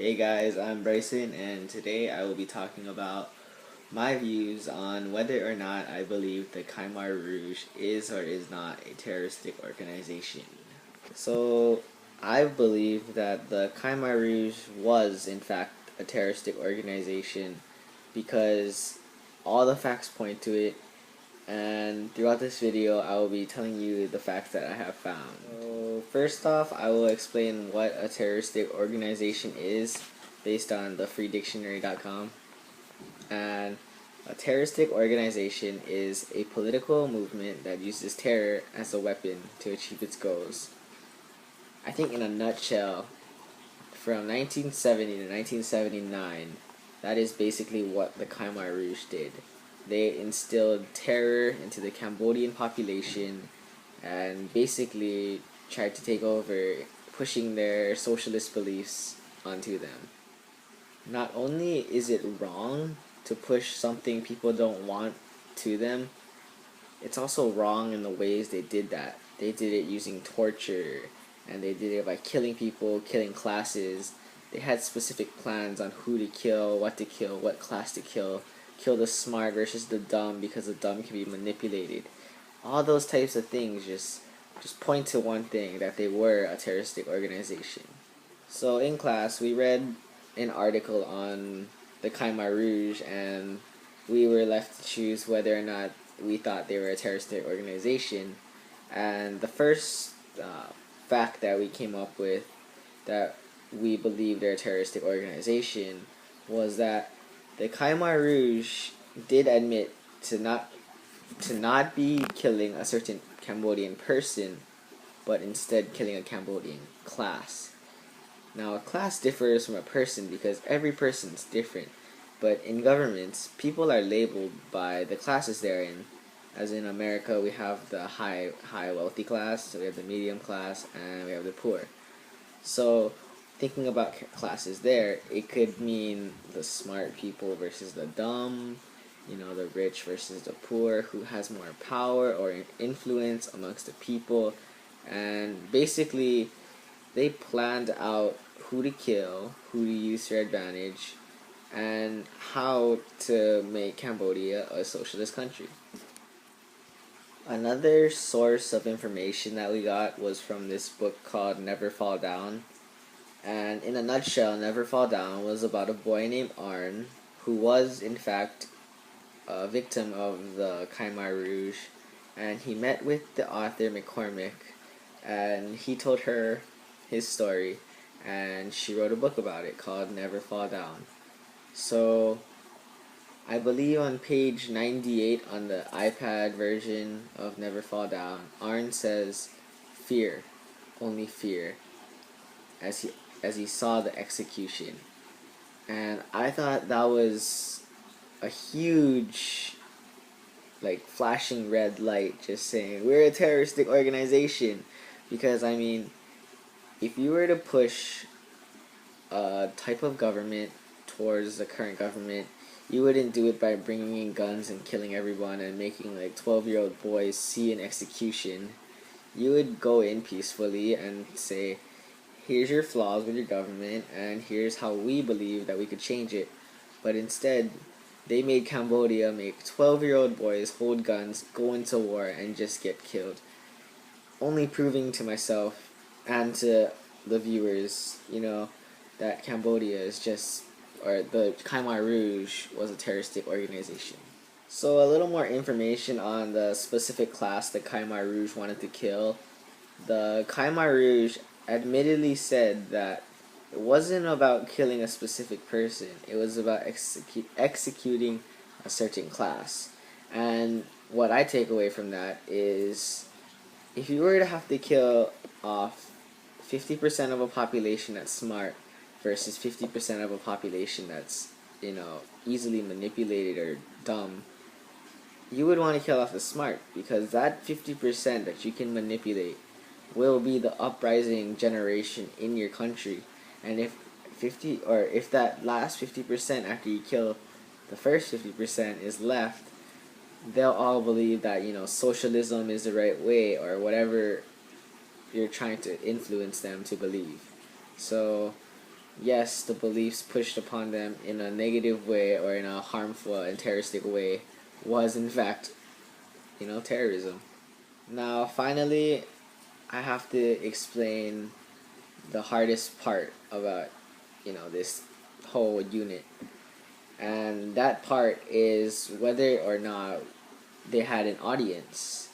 Hey guys, I'm Bryson, and today I will be talking about my views on whether or not I believe the Khmer Rouge is or is not a terroristic organization. So, I believe that the Khmer Rouge was, in fact, a terroristic organization because all the facts point to it, and throughout this video I will be telling you the facts that I have found. So first off, I will explain what a terroristic organization is based on the freedictionary.com. And a terroristic organization is a political movement that uses terror as a weapon to achieve its goals. I think in a nutshell, from 1970 to 1979, that is basically what the Khmer Rouge did. They instilled terror into the Cambodian population and basically tried to take over, pushing their socialist beliefs onto them. Not only is it wrong to push something people don't want to them, it's also wrong in the ways they did that. They did it using torture, and they did it by killing people, killing classes. They had specific plans on who to kill, what class to kill the smart versus the dumb because the dumb can be manipulated. All those types of things just point to one thing, that they were a terroristic organization. So in class, we read an article on the Khmer Rouge, and we were left to choose whether or not we thought they were a terroristic organization. And the first fact that we came up with that we believe they're a terroristic organization was that the Khmer Rouge did admit to not be killing a certain Cambodian person, but instead killing a Cambodian class. Now, a class differs from a person because every person's different, but in governments, people are labeled by the classes they're in. As in America, we have the high wealthy class, so we have the medium class, and we have the poor. So, thinking about classes there, it could mean the smart people versus the dumb, the rich versus the poor, who has more power or influence amongst the people. And basically, they planned out who to kill, who to use to their advantage, and how to make Cambodia a socialist country. Another source of information that we got was from this book called Never Fall Down. And in a nutshell, Never Fall Down was about a boy named Arn who was, in fact, a victim of the Khmer Rouge. And he met with the author McCormick, and he told her his story, and she wrote a book about it called Never Fall Down. So I believe on page 98 on the iPad version of Never Fall Down, Arn says, "Fear, only fear," as he saw the execution. And I thought that was a huge, flashing red light, just saying, we're a terroristic organization. Because, if you were to push a type of government towards the current government, you wouldn't do it by bringing in guns and killing everyone and making 12-year-old boys see an execution. You would go in peacefully and say, here's your flaws with your government, and here's how we believe that we could change it. But instead, they made Cambodia make 12-year-old boys hold guns, go into war, and just get killed. Only proving to myself and to the viewers, that Cambodia is or the Khmer Rouge was a terroristic organization. So a little more information on the specific class the Khmer Rouge wanted to kill. The Khmer Rouge admittedly said that it wasn't about killing a specific person, it was about executing a certain class. And what I take away from that is, if you were to have to kill off 50% of a population that's smart versus 50% of a population that's, easily manipulated or dumb, you would want to kill off the smart, because that 50% that you can manipulate will be the uprising generation in your country. And if that last 50% after you kill the first 50% is left, they'll all believe that, socialism is the right way, or whatever you're trying to influence them to believe. So yes, the beliefs pushed upon them in a negative way or in a harmful and terroristic way was in fact, terrorism. Now, finally, I have to explain the hardest part about, this whole unit. And that part is whether or not they had an audience.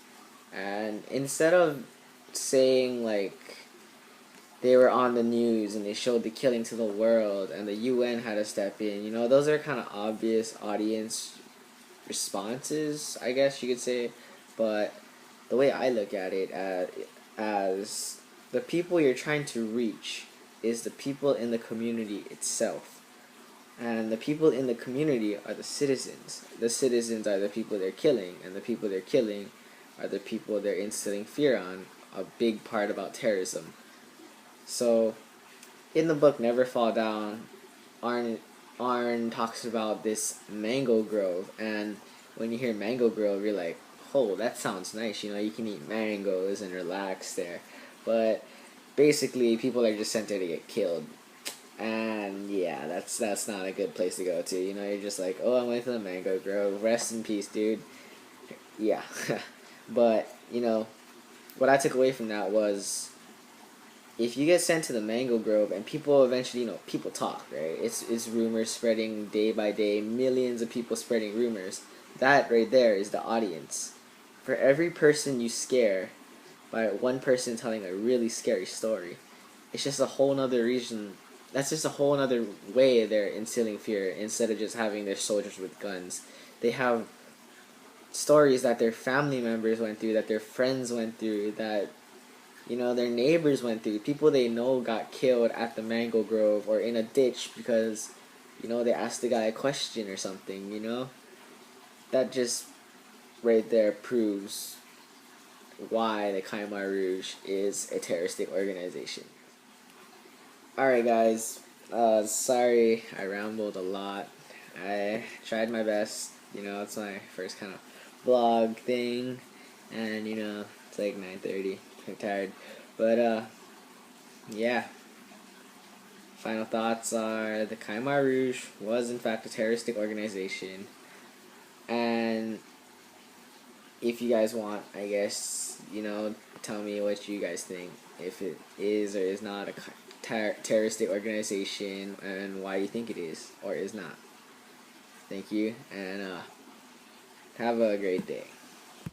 And instead of saying, like, they were on the news and they showed the killing to the world and the UN had to step in, those are kind of obvious audience responses, I guess you could say. But the way I look at it as the people you're trying to reach is the people in the community itself. And the people in the community are the citizens. The citizens are the people they're killing, and the people they're killing are the people they're instilling fear on, a big part about terrorism. So, in the book Never Fall Down, Arn talks about this mango grove, and when you hear mango grove, you're like, oh, that sounds nice, you can eat mangoes and relax there. But basically, people are just sent there to get killed. And yeah, that's not a good place to go to. You're just like, oh, I went to the mango grove. Rest in peace, dude. Yeah. But, what I took away from that was if you get sent to the mango grove and people eventually, people talk, right? It's rumors spreading day by day, millions of people spreading rumors. That right there is the audience. For every person you scare by one person telling a really scary story, it's just a whole nother reason. That's just a whole nother way they're instilling fear instead of just having their soldiers with guns. They have stories that their family members went through, that their friends went through, that their neighbors went through. People they know got killed at the mango grove or in a ditch because they asked the guy a question or something. That just right there proves why the Khmer Rouge is a terroristic organization. Alright, guys, sorry I rambled a lot. I tried my best. It's my first kind of vlog thing, and it's like 9:30. I'm tired, but yeah. Final thoughts are the Khmer Rouge was in fact a terroristic organization, and if you guys want, I guess, tell me what you guys think. If it is or is not a terroristic organization and why you think it is or is not. Thank you, and have a great day.